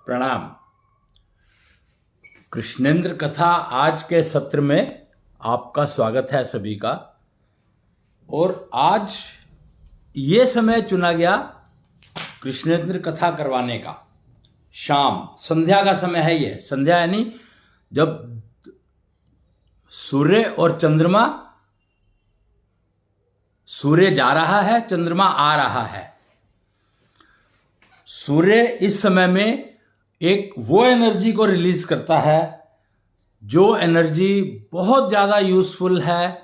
प्रणाम। कृष्णेंद्र कथा आज के सत्र में आपका स्वागत है सभी का। और आज ये समय चुना गया कृष्णेंद्र कथा करवाने का। शाम संध्या का समय है। ये संध्या यानी जब सूर्य और चंद्रमा, सूर्य जा रहा है, चंद्रमा आ रहा है। सूर्य इस समय में एक वो एनर्जी को रिलीज करता है जो एनर्जी बहुत ज्यादा यूजफुल है,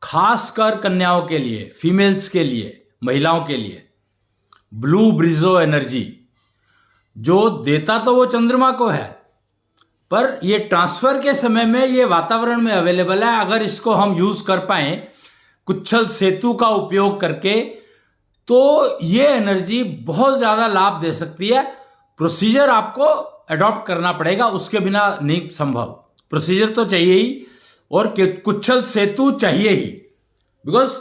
खासकर कन्याओं के लिए, फीमेल्स के लिए, महिलाओं के लिए। ब्लू ब्रिजो एनर्जी जो देता तो वो चंद्रमा को है, पर ये ट्रांसफर के समय में ये वातावरण में अवेलेबल है। अगर इसको हम यूज कर पाए कुच्छल सेतु का उपयोग करके, तो ये एनर्जी बहुत ज्यादा लाभ दे सकती है। प्रोसीजर आपको अडॉप्ट करना पड़ेगा, उसके बिना नहीं संभव। प्रोसीजर तो चाहिए ही और कुच्छल सेतु चाहिए ही, because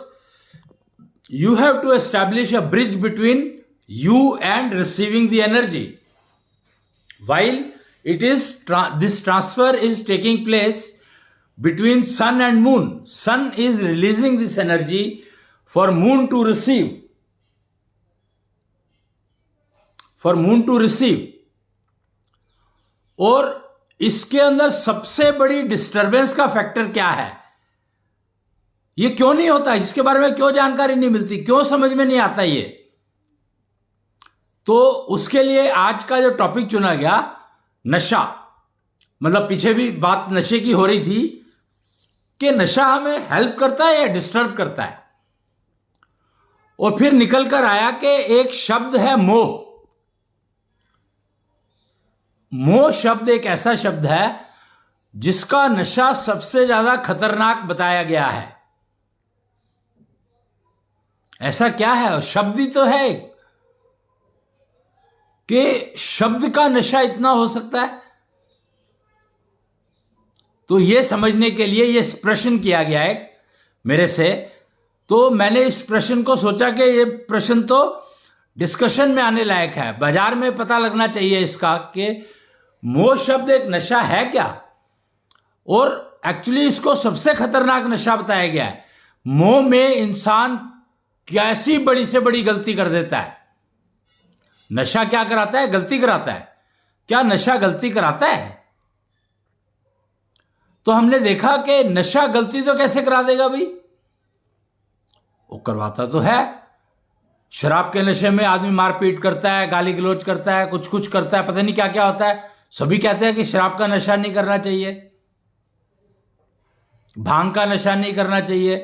you have to establish a bridge between you and receiving the energy while it is this transfer is taking place between sun and moon. Sun is releasing this energy for moon to receive, और इसके अंदर सबसे बड़ी disturbance का factor क्या है, ये क्यों नहीं होता, इसके बारे में क्यों जानकारी नहीं मिलती, क्यों समझ में नहीं आता ये। तो उसके लिए आज का जो टॉपिक चुना गया, नशा। मतलब पीछे भी बात नशे की हो रही थी कि नशा हमें हेल्प करता है या डिस्टर्ब करता है। और फिर निकल कर आया कि एक शब्द है मोह। मोह शब्द एक ऐसा शब्द है जिसका नशा सबसे ज्यादा खतरनाक बताया गया है। ऐसा क्या है? शब्द ही तो है कि शब्द का नशा इतना हो सकता है। तो यह समझने के लिए यह प्रश्न किया गया है मेरे से। तो मैंने इस प्रश्न को सोचा कि यह प्रश्न तो डिस्कशन में आने लायक है, बाजार में पता लगना चाहिए इसका कि मोह शब्द एक नशा है क्या। और एक्चुअली इसको सबसे खतरनाक नशा बताया गया है। मोह में इंसान कैसी बड़ी से बड़ी गलती कर देता है। नशा क्या कराता है? गलती कराता है। क्या नशा गलती कराता है? तो हमने देखा कि नशा गलती तो कैसे करा देगा भाई, वो करवाता तो है। शराब के नशे में आदमी मारपीट करता है, गाली गलौज करता है, कुछ कुछ करता है, पता नहीं क्या क्या होता है। सभी कहते हैं कि शराब का नशा नहीं करना चाहिए, भांग का नशा नहीं करना चाहिए,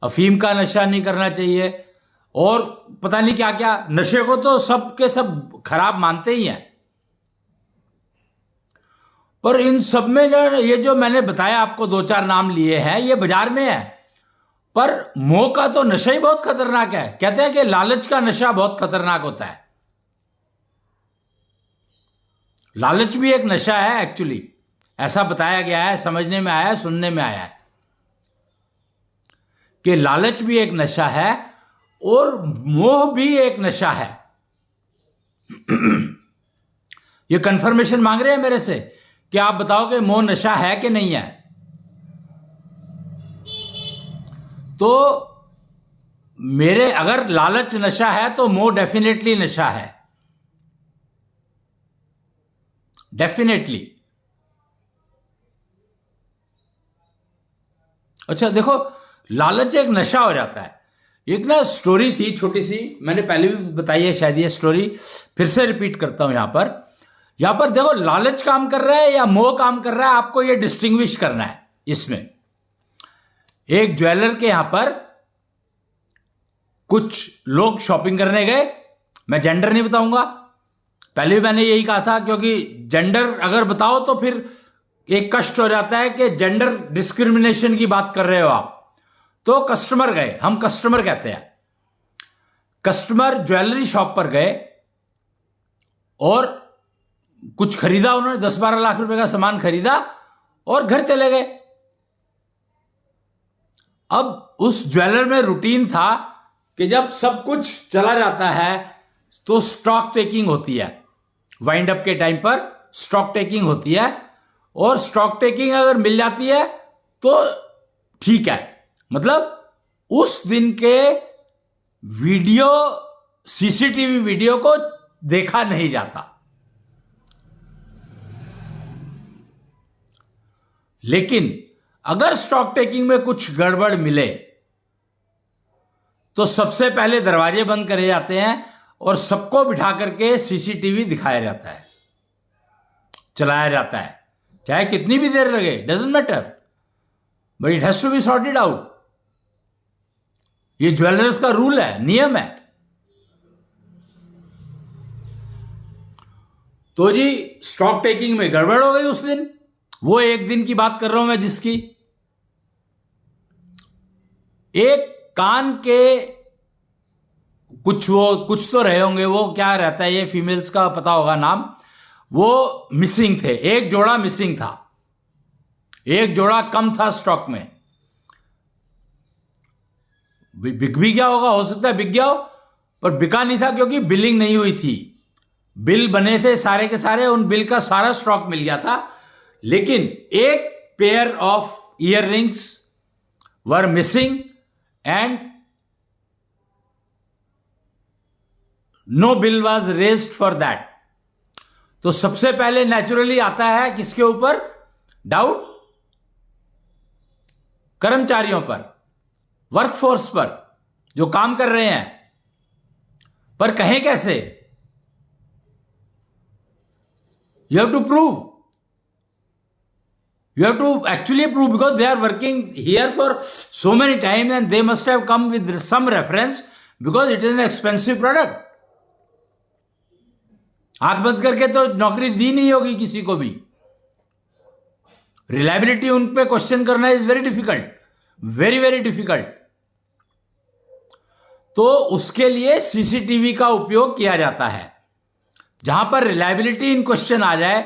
अफीम का नशा नहीं करना चाहिए, और पता नहीं क्या क्या। नशे को तो सब के सब खराब मानते ही हैं। पर इन सब में ये जो मैंने बताया आपको, दो चार नाम लिए हैं, ये बाजार में है। पर मोह का तो नशा ही बहुत खतरनाक है। कहते हैं कि लालच का नशा बहुत खतरनाक होता है। लालच भी एक नशा है एक्चुअली, ऐसा बताया गया है, समझने में आया है, सुनने में आया है कि लालच भी एक नशा है और मोह भी एक नशा है। ये कंफर्मेशन मांग रहे हैं मेरे से कि आप बताओ कि मोह नशा है कि नहीं है। तो मेरे अगर लालच नशा है तो मोह डेफिनेटली नशा है, डेफिनेटली। अच्छा देखो, लालच एक नशा हो जाता है। एक ना स्टोरी थी छोटी सी, मैंने पहले भी बताई है शायद, ये स्टोरी फिर से रिपीट करता हूं। यहां पर देखो, लालच काम कर रहा है या मोह काम कर रहा है, आपको ये डिस्टिंग्विश करना है। इसमें एक ज्वेलर के यहां पर कुछ लोग शॉपिंग करने गए। मैं जेंडर नहीं बताऊंगा, पहले भी मैंने यही कहा था, क्योंकि जेंडर अगर बताओ तो फिर एक कष्ट हो जाता है कि जेंडर डिस्क्रिमिनेशन की बात कर रहे हो आप। तो कस्टमर गए, हम कस्टमर कहते हैं। कस्टमर ज्वेलरी शॉप पर गए और कुछ खरीदा उन्होंने, 10-12 लाख रुपए का सामान खरीदा और घर चले गए। अब उस ज्वेलर में रूटीन था कि जब सब कुछ चला जाता है तो स्टॉक टेकिंग होती है। वाइंड अप के टाइम पर स्टॉक टेकिंग होती है, और स्टॉक टेकिंग अगर मिल जाती है तो ठीक है, मतलब उस दिन के वीडियो, सीसीटीवी वीडियो को देखा नहीं जाता। लेकिन अगर स्टॉक टेकिंग में कुछ गड़बड़ मिले तो सबसे पहले दरवाजे बंद करे जाते हैं और सबको बिठा करके सीसीटीवी दिखाया जाता है, चलाया जाता है, चाहे कितनी भी देर लगे, doesn't matter, but it has to be sorted out. ये ज्वेलर्स का रूल है, नियम है। तो जी स्टॉक टेकिंग में गड़बड़ हो गई उस दिन, वो एक दिन की बात कर रहा हूं मैं, जिसकी एक कान के कुछ तो रहे होंगे, वो क्या रहता है, ये फीमेल्स का पता होगा नाम, वो मिसिंग थे, एक जोड़ा मिसिंग था, एक जोड़ा कम था स्टॉक में। बिक भी गया होगा, हो सकता है बिक गया हो, पर बिका नहीं था क्योंकि बिलिंग नहीं हुई थी। बिल बने थे सारे के सारे, उन बिल का सारा स्टॉक मिल गया था, लेकिन एक pair of ear rings were missing and no bill was raised for that. तो सबसे पहले नेचुरली आता है किसके ऊपर डाउट? कर्मचारियों पर, वर्कफोर्स पर, जो काम कर रहे हैं। पर कहें कैसे? You have to prove, you have to actually prove, because they are working here for so many times and they must have come with some reference, because it is an expensive product. आंख बंद करके तो नौकरी दी नहीं होगी किसी को भी। रिलायबिलिटी उन पे क्वेश्चन करना is very difficult, very very difficult. तो उसके लिए सीसीटीवी का उपयोग किया जाता है। जहां पर रिलायबिलिटी इन क्वेश्चन आ जाए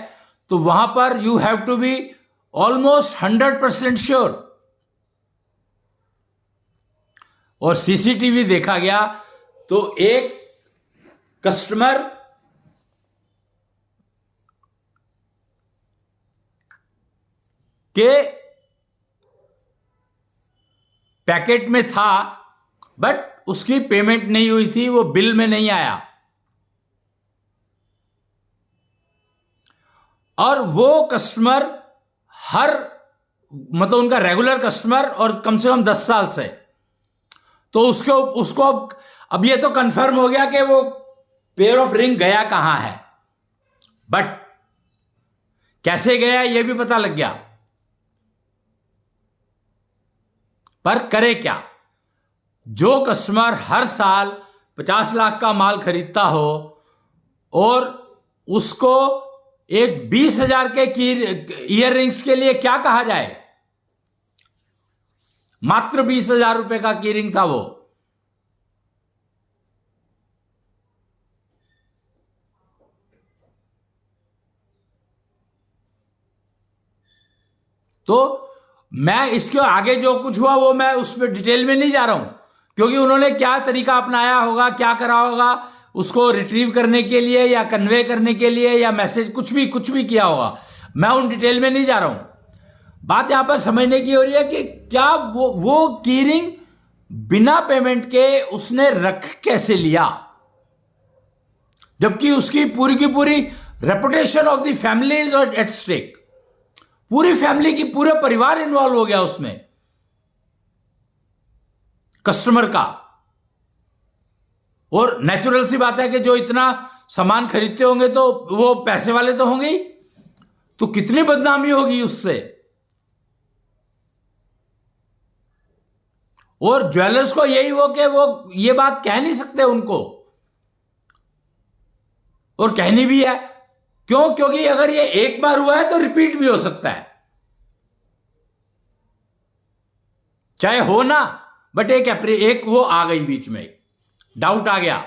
तो वहां पर you have to be almost 100% sure. और सीसीटीवी देखा गया तो एक कस्टमर के पैकेट में था, बट उसकी पेमेंट नहीं हुई थी, वो बिल में नहीं आया, और वो कस्टमर मतलब उनका रेगुलर कस्टमर और कम से कम 10 साल से। तो उसको अब ये तो कंफर्म हो गया कि वो पेयर ऑफ रिंग गया कहां है, बट कैसे गया ये भी पता लग गया। पर करे क्या? जो कस्टमर हर साल 50 लाख का माल खरीदता हो और उसको एक 20,000 के ईयर रिंग्स के लिए क्या कहा जाए? मात्र 20,000 रुपए का की रिंग था वो। तो मैं इसके आगे जो कुछ हुआ वो मैं उसमें डिटेल में नहीं जा रहा हूं, क्योंकि उन्होंने क्या तरीका अपनाया होगा, क्या करा होगा उसको रिट्रीव करने के लिए या कन्वे करने के लिए या मैसेज कुछ भी किया होगा, मैं उन डिटेल में नहीं जा रहा हूं। बात यहां पर समझने की हो रही है कि क्या वो की रिंग बिना पेमेंट के उसने रख कैसे लिया, जबकि उसकी पूरी की पूरी reputation of the family is at stake. पूरी फैमिली की, पूरे परिवार इन्वॉल्व हो गया उसमें, कस्टमर का। और नेचुरल सी बात है कि जो इतना सामान खरीदते होंगे तो वो पैसे वाले तो होंगे ही, तो कितनी बदनामी होगी उससे। और ज्वेलर्स को यही हो कि वो ये बात कह नहीं सकते उनको, और कहनी भी है। क्यों? क्योंकि अगर ये एक बार हुआ है तो रिपीट भी हो सकता है, चाहे हो ना, बट एक वो आ गई बीच में, डाउट आ गया,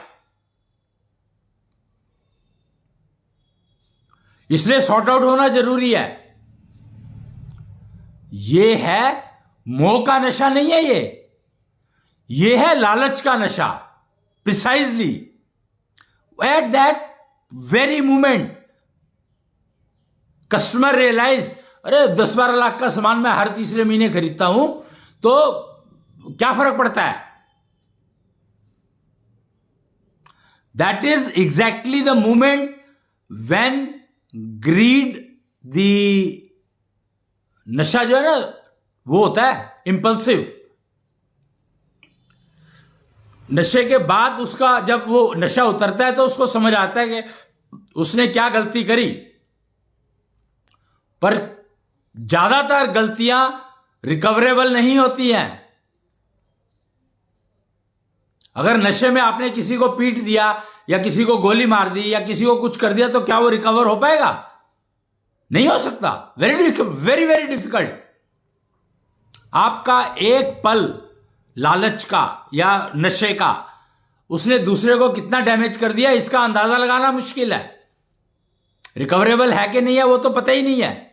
इसलिए सॉर्ट आउट होना जरूरी है। ये है मोह का नशा नहीं है, ये है लालच का नशा। Precisely at that very moment customer realise, अरे 10-12 लाख का सामान मैं हर तीसरे महीने खरीदता हूं, तो क्या फर्क पड़ता है? That is exactly the moment when greed, the नशा जो है ना वो होता है इंपल्सिव। नशे के बाद उसका जब वो नशा उतरता है तो उसको समझ आता है कि उसने क्या गलती करी। पर ज्यादातर गलतियां रिकवरेबल नहीं होती हैं। अगर नशे में आपने किसी को पीट दिया या किसी को गोली मार दी या किसी को कुछ कर दिया तो क्या वो रिकवर हो पाएगा? नहीं हो सकता। Very very very difficult. आपका एक पल लालच का या नशे का उसने दूसरे को कितना डैमेज कर दिया इसका अंदाजा लगाना मुश्किल है। रिकवरेबल है कि नहीं है वो तो पता ही नहीं है।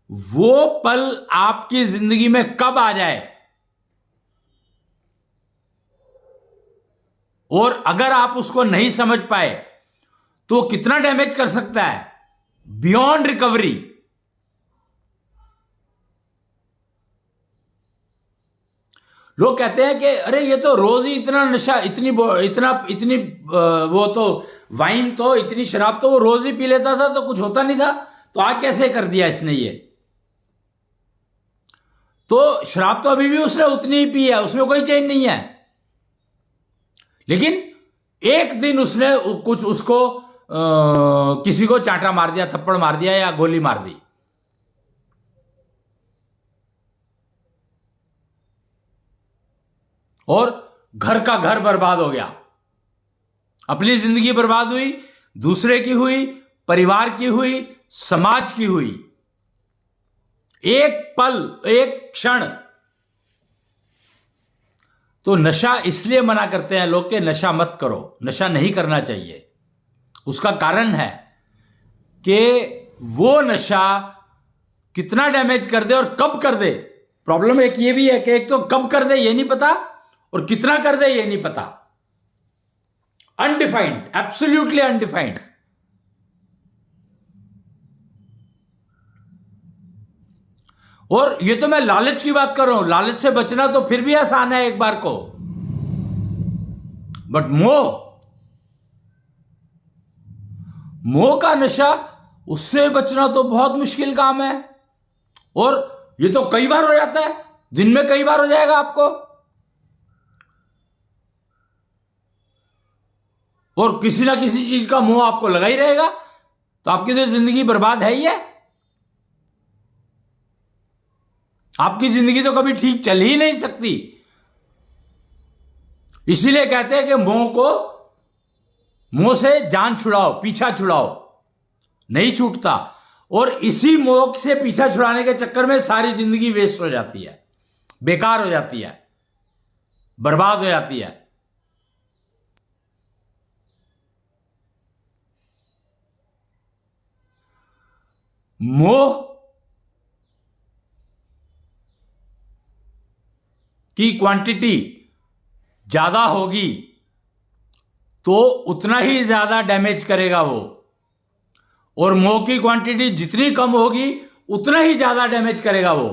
वो पल आपकी जिंदगी में कब आ जाए और अगर आप उसको नहीं समझ पाए तो कितना डैमेज कर सकता है बियॉन्ड रिकवरी। लोग कहते हैं कि अरे ये तो रोज ही इतना नशा, इतनी वो तो वाइन तो इतनी शराब तो वो रोज ही पी लेता था तो कुछ होता नहीं था, तो आज कैसे कर दिया इसने ये? तो शराब तो अभी भी उसने उतनी ही पी है, उसमें कोई चेंज नहीं है। लेकिन एक दिन उसने कुछ उसको किसी को चांटा मार दिया, थप्पड़ मार दिया या गोली मार दी, और घर का घर बर्बाद हो गया। अपनी जिंदगी बर्बाद हुई, दूसरे की हुई, परिवार की हुई, समाज की हुई। एक पल, एक क्षण। तो नशा इसलिए मना करते हैं लोग कि नशा मत करो, नशा नहीं करना चाहिए। उसका कारण है कि वो नशा कितना डैमेज कर दे और कब कर दे। प्रॉब्लम एक ये भी है कि एक तो कब कर दे ये नहीं पता और कितना कर दे ये नहीं पता। Undefined, absolutely undefined. और ये तो मैं लालच की बात कर रहा हूं। लालच से बचना तो फिर भी आसान है एक बार को, बट मोह का नशा, उससे बचना तो बहुत मुश्किल काम है। और ये तो कई बार हो जाता है, दिन में कई बार हो जाएगा आपको, और किसी ना किसी चीज का मोह आपको लगा ही रहेगा, तो आपकी तो जिंदगी बर्बाद है ही है। आपकी जिंदगी तो कभी ठीक चल ही नहीं सकती। इसीलिए कहते हैं कि मोह से जान छुड़ाओ, पीछा छुड़ाओ, नहीं छूटता। और इसी मोह से पीछा छुड़ाने के चक्कर में सारी जिंदगी वेस्ट हो जाती है, बेकार हो जाती है, बर्बाद हो जाती है। मोह की क्वांटिटी ज्यादा होगी तो उतना ही ज्यादा डैमेज करेगा वो, और मोह की क्वांटिटी जितनी कम होगी उतना ही ज्यादा डैमेज करेगा वो।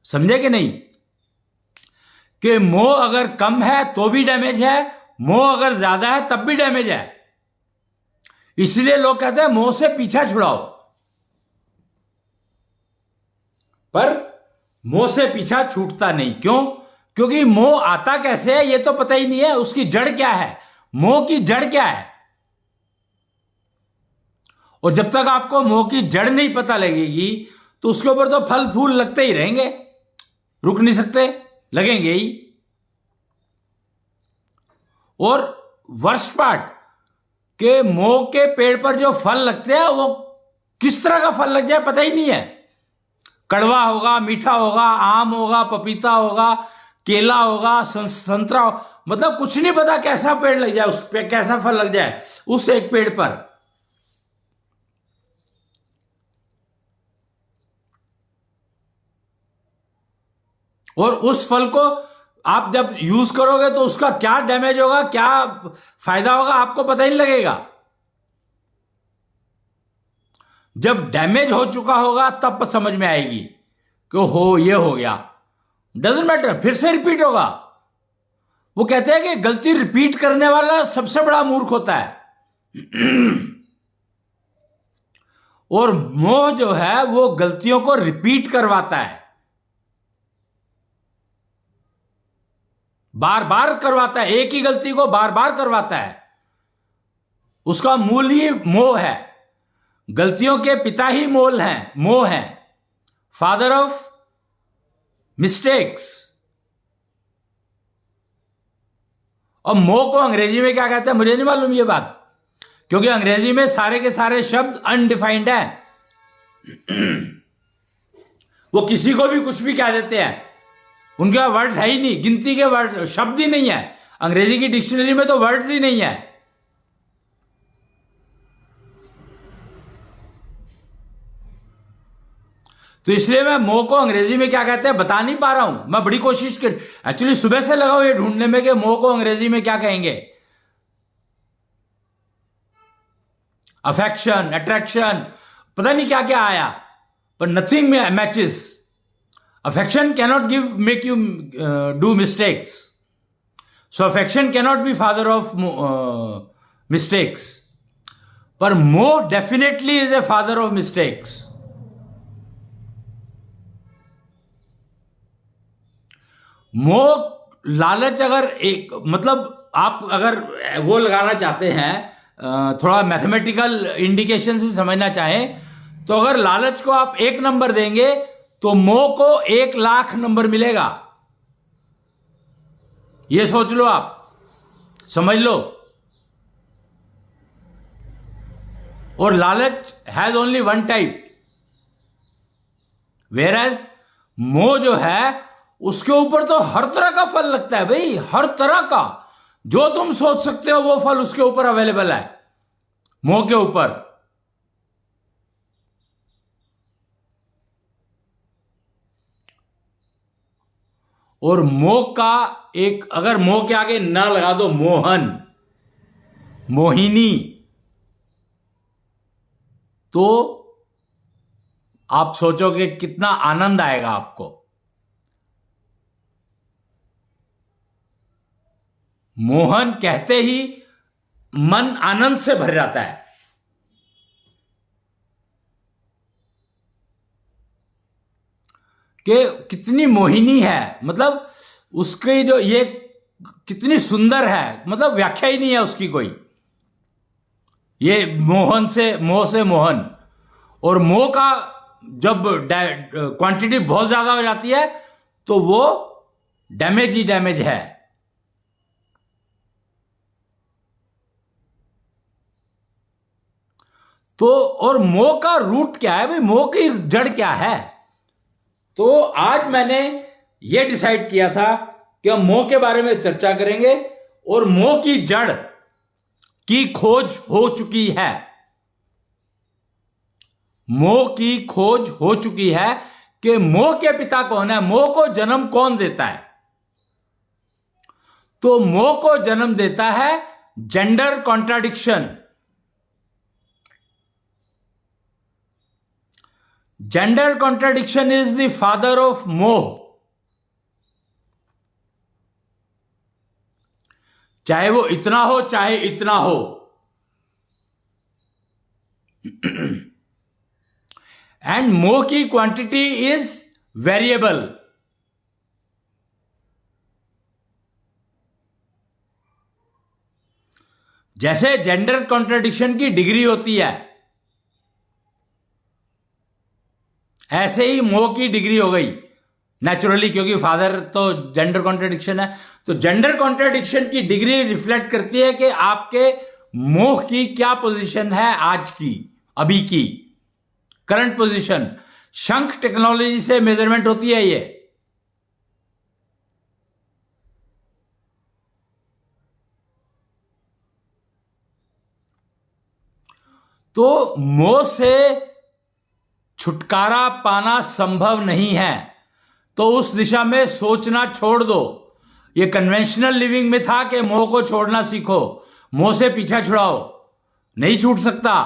समझे कि नहीं? कि मोह अगर कम है तो भी डैमेज है, मोह अगर ज्यादा है तब भी डैमेज है। इसलिए लोग कहते हैं मोह से पीछा छुड़ाओ, पर मोह से पीछा छूटता नहीं। क्यों? क्योंकि मोह आता कैसे है ये तो पता ही नहीं है, उसकी जड़ क्या है, मोह की जड़ क्या है। और जब तक आपको मोह की जड़ नहीं पता लगेगी तो उसके ऊपर तो फल फूल लगते ही रहेंगे, रुक नहीं सकते, लगेंगे ही। और वर्स्ट पार्ट के मोह के पेड़ पर जो फल लगते हैं वो किस तरह का फल लग जाए पता ही नहीं है। कड़वा होगा, मीठा होगा, आम होगा, पपीता होगा, केला होगा, संतरा होगा, मतलब कुछ नहीं पता कैसा पेड़ लग जाए, उस पे कैसा फल लग जाए उस एक पेड़ पर। और उस फल को आप जब यूज करोगे तो उसका क्या डैमेज होगा, क्या फायदा होगा, आपको पता ही नहीं लगेगा। जब डैमेज हो चुका होगा तब समझ में आएगी कि हो ये हो गया। डजेंट मैटर, फिर से रिपीट होगा। वो कहते हैं कि गलती रिपीट करने वाला सबसे बड़ा मूर्ख होता है। और मोह जो है वो गलतियों को रिपीट करवाता है, बार बार करवाता है, एक ही गलती को बार बार करवाता है। उसका मूल ही मोह है। गलतियों के पिता ही मोह हैं, फादर ऑफ मिस्टेक्स। और मोह को अंग्रेजी में क्या कहते हैं मुझे नहीं मालूम ये बात, क्योंकि अंग्रेजी में सारे के सारे शब्द अनडिफाइंड हैं। वो किसी को भी कुछ भी कह देते हैं, उनके वर्ड है ही नहीं, गिनती के वर्ड, शब्द ही नहीं है। अंग्रेजी की डिक्शनरी में तो वर्ड्स ही नहीं है। तो इसलिए मैं मोह को अंग्रेजी में क्या कहते हैं बता नहीं पा रहा हूं। मैं बड़ी कोशिश कर, एक्चुअली सुबह से लगा हूं ये ढूंढने में कि मोह को अंग्रेजी में क्या कहेंगे। अफेक्शन, अट्रैक्शन, पता नहीं क्या क्या आया, पर nothing matches. Affection cannot make you do mistakes, so affection cannot be father of mistakes, पर मोह definitely is a father of mistakes. मोह, लालच, अगर एक मतलब आप अगर वो लगाना चाहते हैं, थोड़ा मैथमेटिकल इंडिकेशन से समझना चाहें, तो अगर लालच को आप 1 नंबर देंगे तो मोह को 1,00,000 नंबर मिलेगा। ये सोच लो, आप समझ लो। और लालच has only 1 type, where as मोह जो है उसके ऊपर तो हर तरह का फल लगता है भाई, हर तरह का। जो तुम सोच सकते हो वो फल उसके ऊपर अवेलेबल है, मोह के ऊपर। और मोह का एक, अगर मोह के आगे ना लगा दो मोहन, मोहिनी, तो आप सोचोगे कितना आनंद आएगा आपको। मोहन कहते ही मन आनंद से भर जाता है। कि कितनी मोहिनी है, मतलब उसकी जो ये कितनी सुंदर है, मतलब व्याख्या ही नहीं है उसकी कोई। ये मोह से मोहन। और मोह का जब क्वांटिटी बहुत ज्यादा हो जाती है तो वो डैमेज ही डैमेज है। तो और मोह का रूट क्या है भाई, मोह की जड़ क्या है? तो आज मैंने यह डिसाइड किया था कि हम मोह के बारे में चर्चा करेंगे और मोह की जड़ की खोज हो चुकी है। मोह की खोज हो चुकी है कि मोह के पिता कौन है, मोह को जन्म कौन देता है। तो मोह को जन्म देता है gender contradiction. Gender contradiction is the father of मोह। चाहे वो इतना हो चाहे इतना हो। एंड मोह की क्वांटिटी इज वेरिएबल। जैसे जेंडर कॉन्ट्राडिक्शन की डिग्री होती है, ऐसे ही मोह की डिग्री हो गई नेचुरली, क्योंकि फादर तो जेंडर कॉन्ट्राडिक्शन है। तो जेंडर कॉन्ट्राडिक्शन की डिग्री रिफ्लेक्ट करती है कि आपके मोह की क्या पोजीशन है आज की, अभी की करंट पोजीशन। शंख टेक्नोलॉजी से मेजरमेंट होती है ये। तो मोह से छुटकारा पाना संभव नहीं है, तो उस दिशा में सोचना छोड़ दो। ये कन्वेंशनल लिविंग में था कि मोह को छोड़ना सीखो, मोह से पीछा छुड़ाओ, नहीं छूट सकता,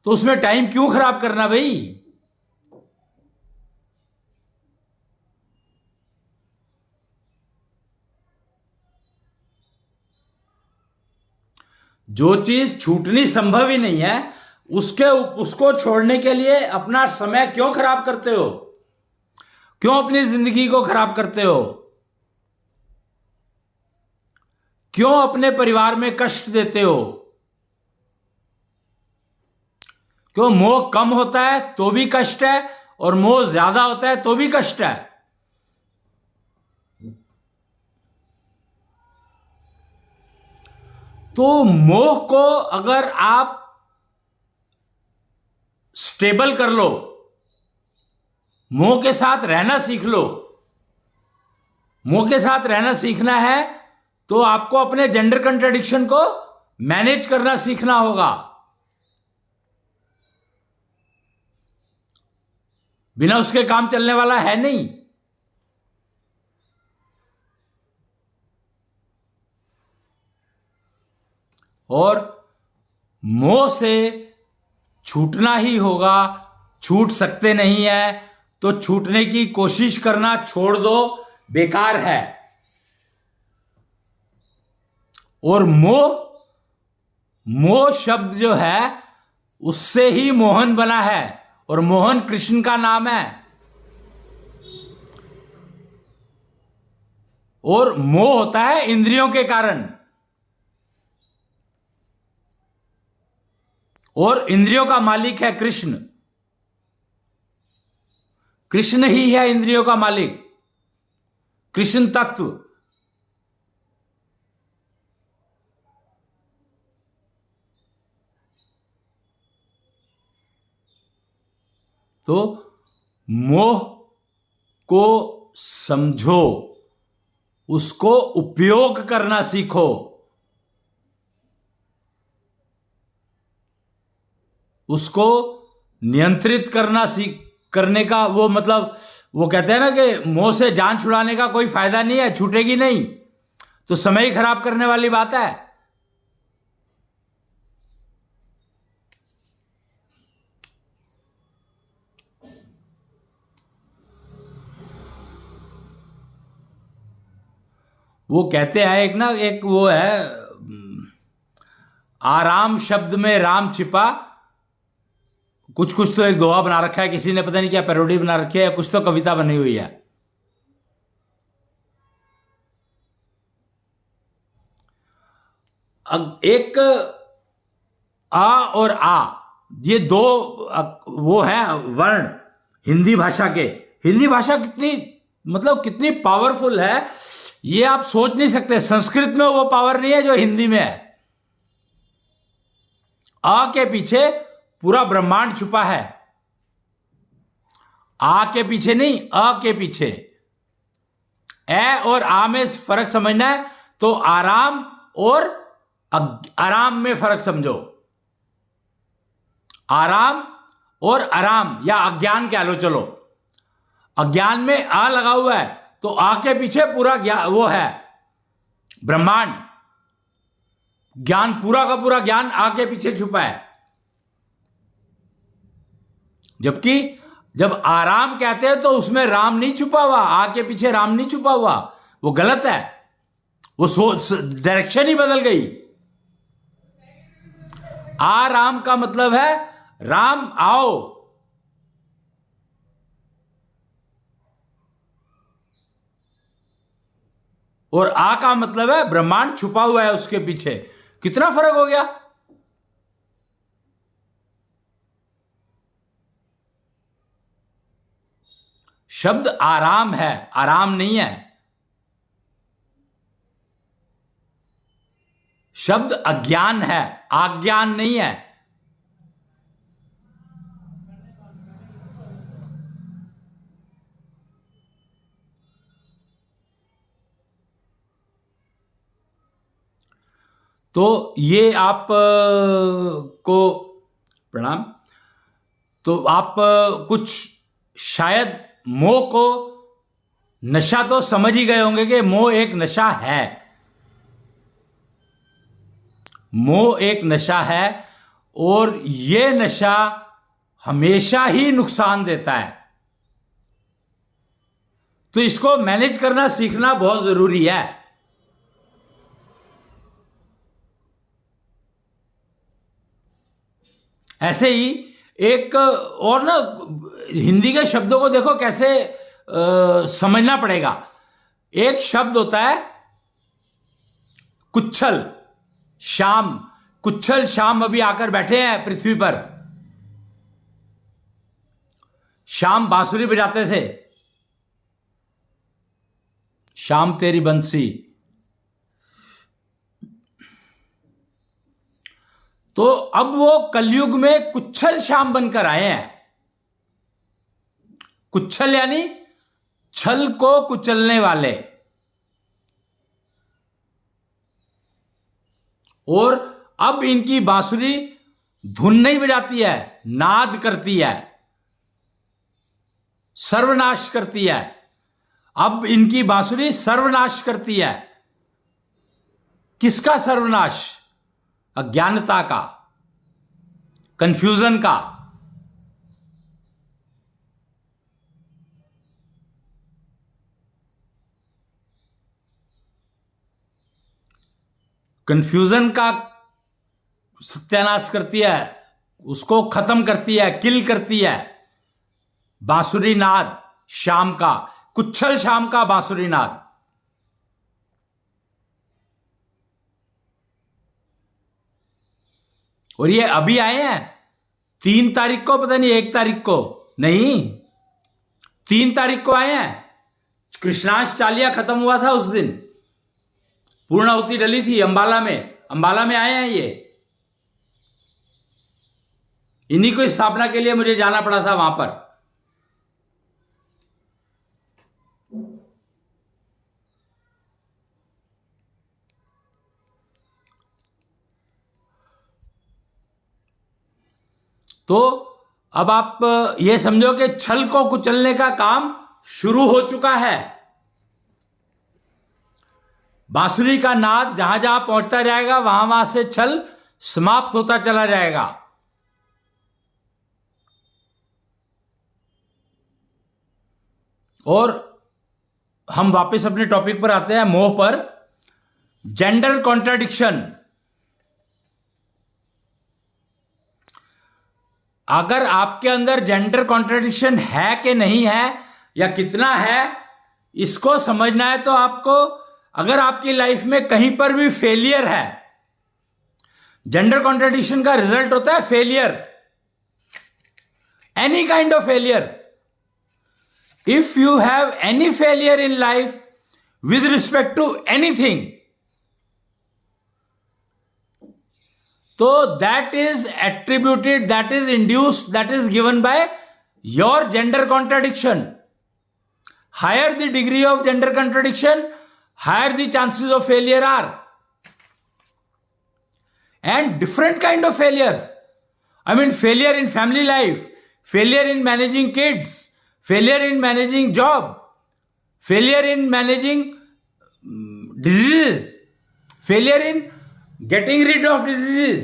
तो उसमें टाइम क्यों खराब करना भाई। जो चीज छूटनी संभव ही नहीं है उसको छोड़ने के लिए अपना समय क्यों खराब करते हो, क्यों अपनी जिंदगी को खराब करते हो, क्यों अपने परिवार में कष्ट देते हो। क्यों मोह कम होता है तो भी कष्ट है और मोह ज्यादा होता है तो भी कष्ट है। तो मोह को अगर आप स्टेबल कर लो, मोह के साथ रहना सीख लो, मोह के साथ रहना सीखना है तो आपको अपने जेंडर कंट्राडिक्शन को मैनेज करना सीखना होगा। बिना उसके काम चलने वाला है नहीं। और मोह से छूटना ही होगा, छूट सकते नहीं है तो छूटने की कोशिश करना छोड़ दो, बेकार है। और मोह शब्द जो है उससे ही मोहन बना है और मोहन कृष्ण का नाम है। और मोह होता है इंद्रियों के कारण, और इंद्रियों का मालिक है कृष्ण। कृष्ण ही है इंद्रियों का मालिक, कृष्ण तत्व। तो मोह को समझो, उसको उपयोग करना सीखो, उसको नियंत्रित करने का वो मतलब, वो कहते हैं ना कि मोह से जान छुड़ाने का कोई फायदा नहीं है, छूटेगी नहीं तो समय ही खराब करने वाली बात है। वो कहते हैं एक वो है, आराम शब्द में राम छिपा, कुछ कुछ तो एक दोहा बना रखा है किसी ने, पता नहीं क्या पैरोडी बना रखी है, कुछ तो कविता बनी हुई है। अब एक आ और आ, ये दो वो है वर्ण हिंदी भाषा के। हिंदी भाषा कितनी मतलब कितनी पावरफुल है ये आप सोच नहीं सकते। संस्कृत में वो पावर नहीं है जो हिंदी में है। आ के पीछे पूरा ब्रह्मांड छुपा है। आ के पीछे नहीं, अ के पीछे। ए और आ में फर्क समझना है तो आराम और आराम में फर्क समझो। आराम और आराम या अज्ञान कह लो, चलो अज्ञान में आ लगा हुआ है तो आ के पीछे पूरा वो है ब्रह्मांड, ज्ञान पूरा का पूरा ज्ञान आ के पीछे छुपा है। जबकि जब आराम कहते हैं तो उसमें राम नहीं छुपा हुआ, आ के पीछे राम नहीं छुपा हुआ, वो गलत है, वो डायरेक्शन ही बदल गई। आ राम का मतलब है राम आओ, और आ का मतलब है ब्रह्मांड छुपा हुआ है उसके पीछे। कितना फर्क हो गया। शब्द आराम है, आराम नहीं है। शब्द अज्ञान है, आज्ञान नहीं है। तो ये आप को प्रणाम। तो आप कुछ शायद मोह को नशा तो समझ ही गए होंगे कि मोह एक नशा है। मोह एक नशा है और यह नशा हमेशा ही नुकसान देता है। तो इसको मैनेज करना सीखना बहुत जरूरी है। ऐसे ही एक और ना, हिंदी के शब्दों को देखो कैसे समझना पड़ेगा। एक शब्द होता है कुच्छल श्याम। कुच्छल श्याम अभी आकर बैठे हैं पृथ्वी पर। श्याम बांसुरी बजाते थे, श्याम तेरी बंसी। तो अब वो कलयुग में कुच्छल श्याम बनकर आए हैं। कुच्छल यानी छल को कुचलने वाले। और अब इनकी बांसुरी धुन नहीं बजाती है, नाद करती है, सर्वनाश करती है। अब इनकी बांसुरी सर्वनाश करती है। किसका सर्वनाश? अज्ञानता का, कंफ्यूजन का। कंफ्यूजन का सत्यानाश करती है, उसको खत्म करती है, किल करती है बांसुरी नाद शाम का, कुच्छल शाम का बांसुरी नाद। और ये अभी आए हैं 3 तारीख को, पता नहीं 1 तारीख को, नहीं 3 तारीख को आए हैं। कृष्णाष्ट चालिया खत्म हुआ था उस दिन, पूर्णाहुति डली थी अंबाला में। अंबाला में आए हैं ये। इन्हीं को स्थापना के लिए मुझे जाना पड़ा था वहां पर। तो अब आप ये समझो कि छल को कुचलने का काम शुरू हो चुका है। बांसुरी का नाद जहां जहां पहुंचता जाएगा वहां वहां से छल समाप्त होता चला जाएगा। और हम वापस अपने टॉपिक पर आते हैं, मोह पर। Gender contradiction. अगर आपके अंदर जेंडर कॉन्ट्राडिक्शन है कि नहीं है या कितना है, इसको समझना है तो आपको, अगर आपकी लाइफ में कहीं पर भी फेलियर है, जेंडर कॉन्ट्राडिक्शन का रिजल्ट होता है failure, any kind of failure. If you have any failure in life with respect to anything, so that is attributed, that is induced, that is given by your gender contradiction. Higher the degree of gender contradiction, higher the chances of failure are. And different kind of failures. I mean, failure in family life, failure in managing kids, failure in managing job, failure in managing diseases, failure in getting rid of diseases,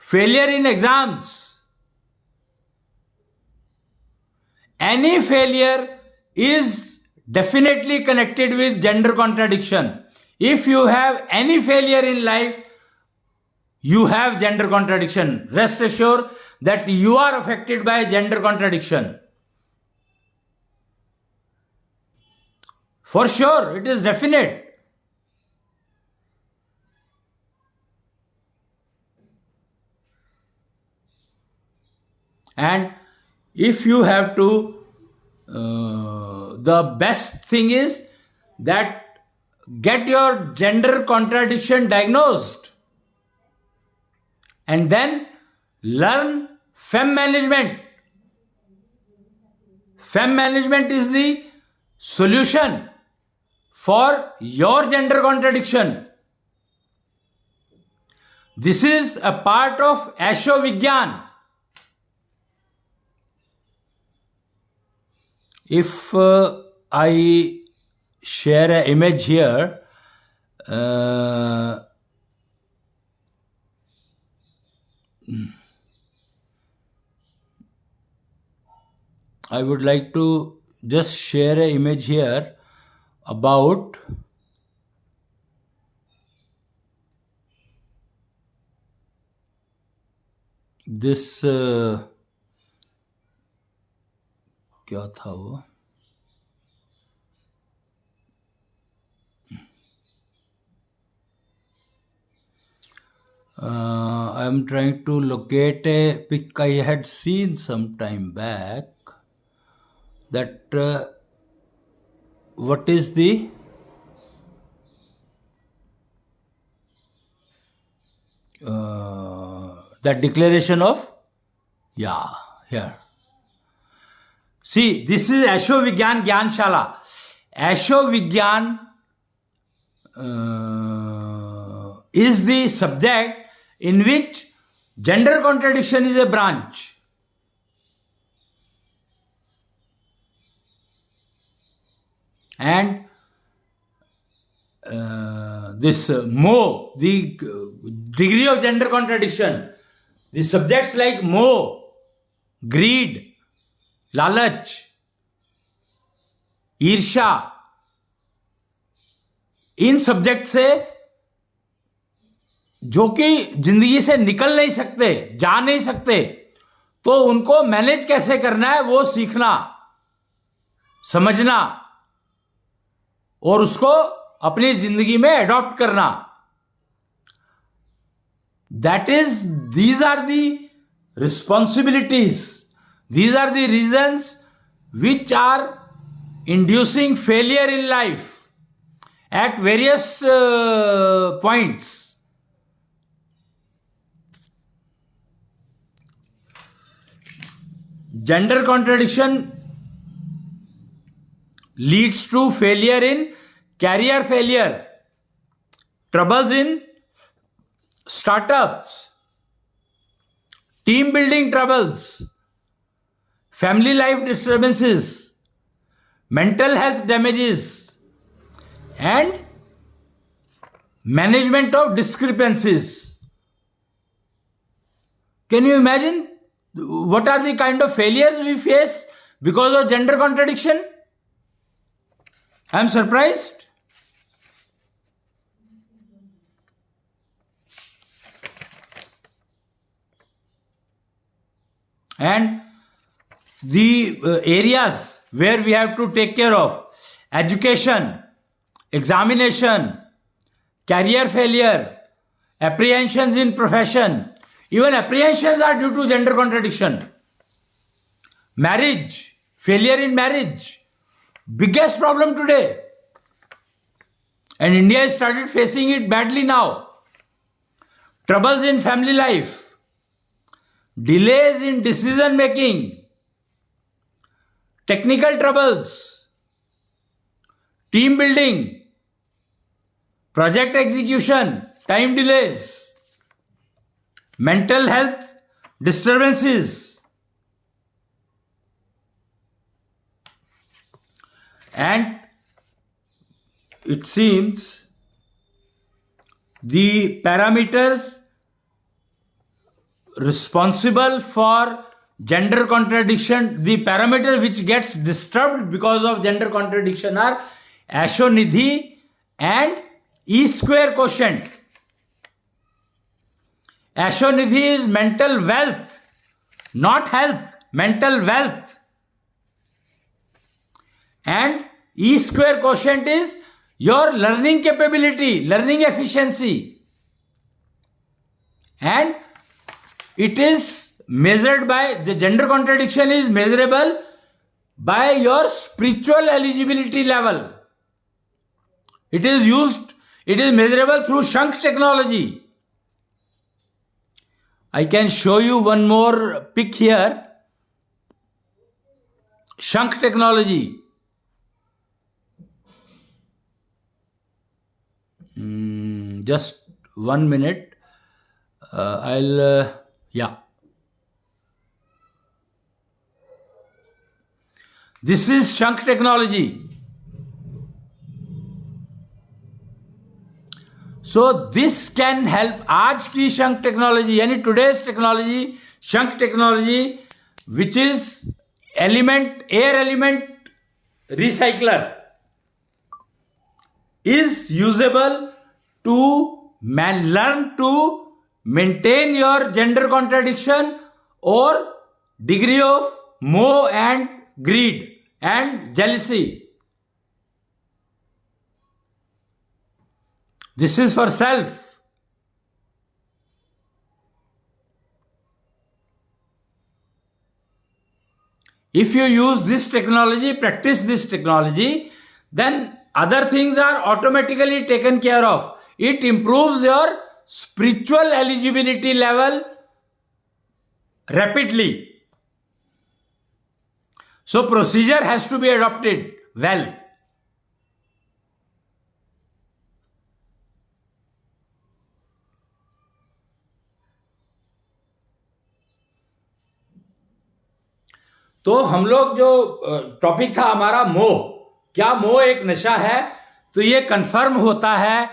failure in exams. Any failure is definitely connected with gender contradiction. If you have any failure in life, you have gender contradiction. Rest assured that you are affected by gender contradiction. For sure, it is definite. And if you have to, the best thing is that get your gender contradiction diagnosed and then learn fem management. Fem management is the solution for your gender contradiction. This is a part of Asho Vigyan. if I share an image here, I would like to just share an image here about this क्या था वो, I am trying to locate a pic I had seen some time back, that what is the that declaration of, yeah, here. See, this is Asho Vigyan Gyanshala. Asho Vigyan is the subject in which gender contradiction is a branch. And this moh, the degree of gender contradiction, the subjects like moh, greed, lalach, ईर्ष्या, इन subject से जो कि जिंदगी से निकल नहीं सकते, जा नहीं सकते, तो उनको मैनेज कैसे करना है वो सीखना, समझना और उसको अपनी जिंदगी में एडॉप्ट करना. That is, these are the responsibilities, these are the reasons which are inducing failure in life at various points. Gender contradiction leads to failure in career failure, troubles in startups, team building troubles, family life disturbances, mental health damages, and management of discrepancies. Can you imagine what are the kind of failures we face because of gender contradiction? I am surprised. And the areas where we have to take care of: education, examination, career failure, apprehensions in profession. Even apprehensions are due to gender contradiction. Marriage, failure in marriage, biggest problem today. And India has started facing it badly now. Troubles in family life, delays in decision making, technical troubles, team building, project execution, time delays, mental health disturbances, and it seems the parameters responsible for gender contradiction, the parameter which gets disturbed because of gender contradiction are Ashonidhi and E square quotient. Ashonidhi is mental wealth, not health, mental wealth. And E square quotient is your learning capability, learning efficiency. And it is measured by, the gender contradiction is measurable by your spiritual eligibility level. It is measurable through Shankh technology. I can show you one more pic here. Shankh technology. Just 1 minute. Yeah. This is shankh technology. So this can help. आज की shankh technology यानी today's technology, shankh technology, which is element, air element recycler, is usable to learn to maintain your gender contradiction or degree of moh and greed and jealousy. This is for self. If you use this technology, practice this technology, then other things are automatically taken care of. It improves your spiritual eligibility level rapidly. So procedure has to be adopted well. तो हम लोग जो topic था हमारा मोह, क्या मोह एक नशा है? तो ये कंफर्म होता है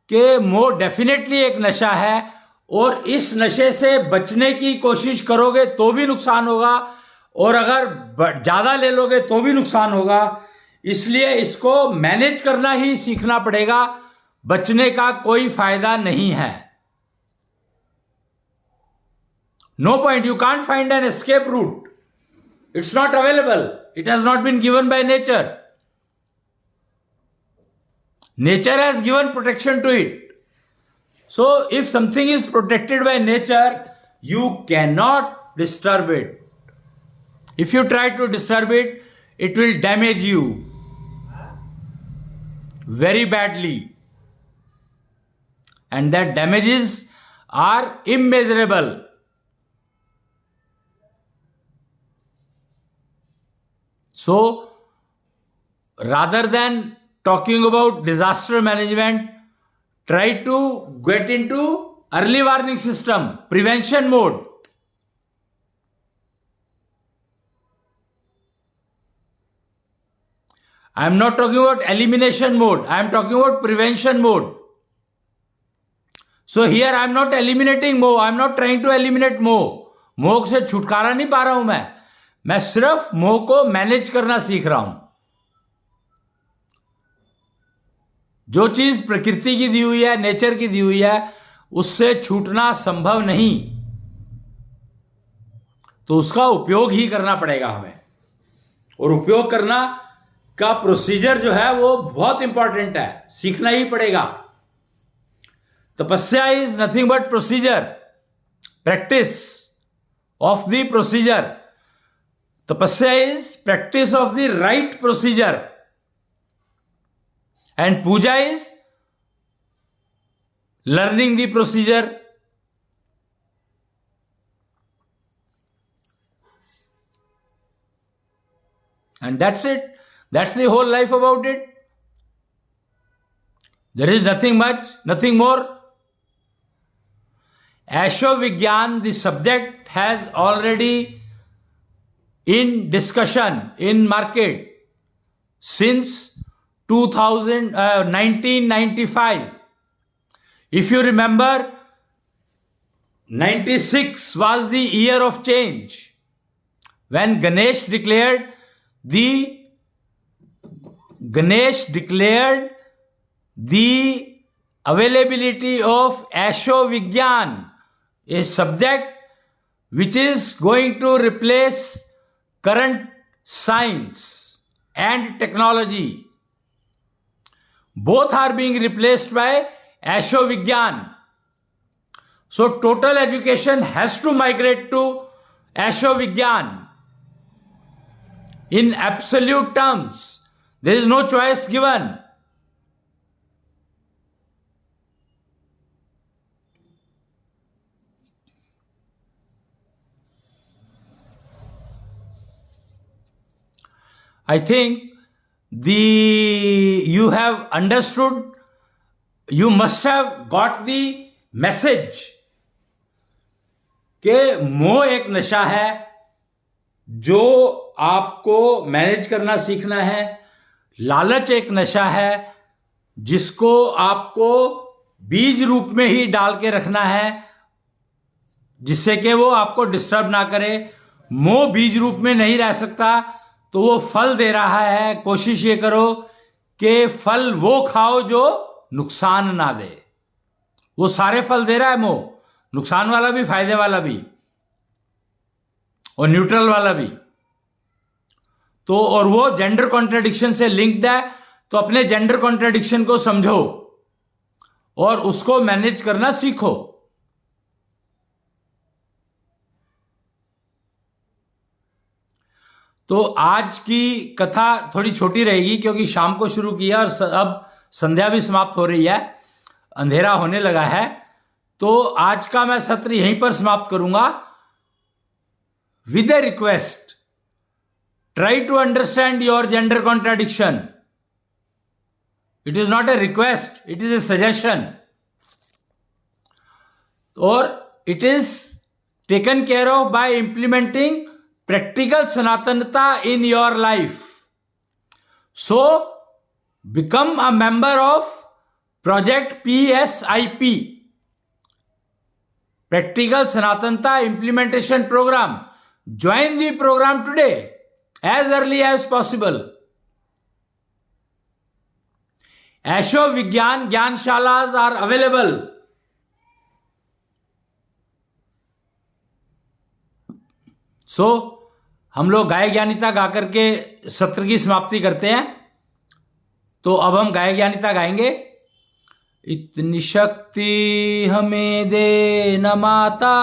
कि मोह डेफिनेटली एक नशा है, और इस नशे से बचने की कोशिश करोगे तो भी नुकसान होगा, और अगर ज्यादा ले लोगे तो भी नुकसान होगा. इसलिए इसको मैनेज करना ही सीखना पड़ेगा. बचने का कोई फायदा नहीं है. No point. You can't find an escape route. It's not available. It has not been given by nature. Nature has given protection to it. So if something is protected by nature, you cannot disturb it. If you try to disturb it, it will damage you very badly. And that damages are immeasurable. So, rather than talking about disaster management, try to get into early warning system, prevention mode. I am not talking about elimination mode. I am talking about prevention mode. So here I am not eliminating moh. I am not trying to eliminate moh. मोह से छुटकारा नहीं पा रहा हूं मैं सिर्फ मोह को मैनेज करना सीख रहा हूं. जो चीज प्रकृति की दी हुई है, नेचर की दी हुई है, उससे छूटना संभव नहीं, तो उसका उपयोग ही करना पड़ेगा हमें. और उपयोग करना का प्रोसीजर जो है वो बहुत इंपॉर्टेंट है, सीखना ही पड़ेगा. तपस्या is nothing but procedure, practice of the procedure. Tapasya is practice of the right procedure, and puja is learning the procedure. And that's it. That's the whole life about it. There is nothing much, nothing more. Ashovigyan, the subject, has already in discussion in market since 1995. If you remember, 96 was the year of change when Ganesh declared the availability of Ashovigyan, a subject which is going to replace current science and technology. Both are being replaced by Ashovigyan. So total education has to migrate to Ashovigyan. In absolute terms, there is no choice given. I think you have understood, you must have got the message कि मोह एक नशा है जो आपको manage करना सीखना है। लालच एक नशा है जिसको आपको बीज रूप में ही डाल के रखना है, जिससे कि वो आपको डिस्टर्ब ना करे। मोह बीज रूप में नहीं रह सकता, तो वो फल दे रहा है। कोशिश ये करो कि फल वो खाओ जो नुकसान ना दे। वो सारे फल दे रहा है मोह, नुकसान वाला भी, फायदे वाला भी और न्यूट्रल वाला भी। तो और वो जेंडर कॉन्ट्राडिक्शन से लिंक्ड है, तो अपने जेंडर कॉन्ट्राडिक्शन को समझो और उसको मैनेज करना सीखो। तो आज की कथा थोड़ी छोटी रहेगी क्योंकि शाम को शुरू किया और अब संध्या भी समाप्त हो रही है, अंधेरा होने लगा है। तो आज का मैं सत्र यहीं पर समाप्त करूंगा with A request, try to understand your gender contradiction. It is not a request, it is a suggestion. Or it is taken care of by implementing practical Sanatanata in your life. So, become a member of Project PSIP, Practical Sanatanata Implementation Program. Join the program today, as early as possible. Asho Vigyan Gyanshalas are available. So, हम लोग गाय ज्ञानिता गा करके सत्र की समाप्ति करते हैं। तो अब हम गाय ज्ञानिता गाएंगे। इतनी शक्ति हमें दे न माता,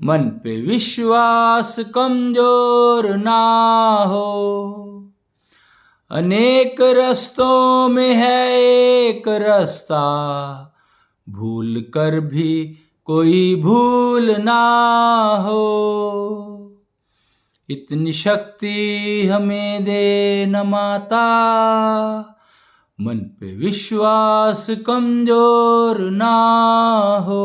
मन पे विश्वास कमजोर ना हो। अनेक रस्तों में है एक रास्ता, भूल कर भी कोई भूल ना हो। इतनी शक्ति हमें दे न माता, मन पे विश्वास कमजोर ना हो।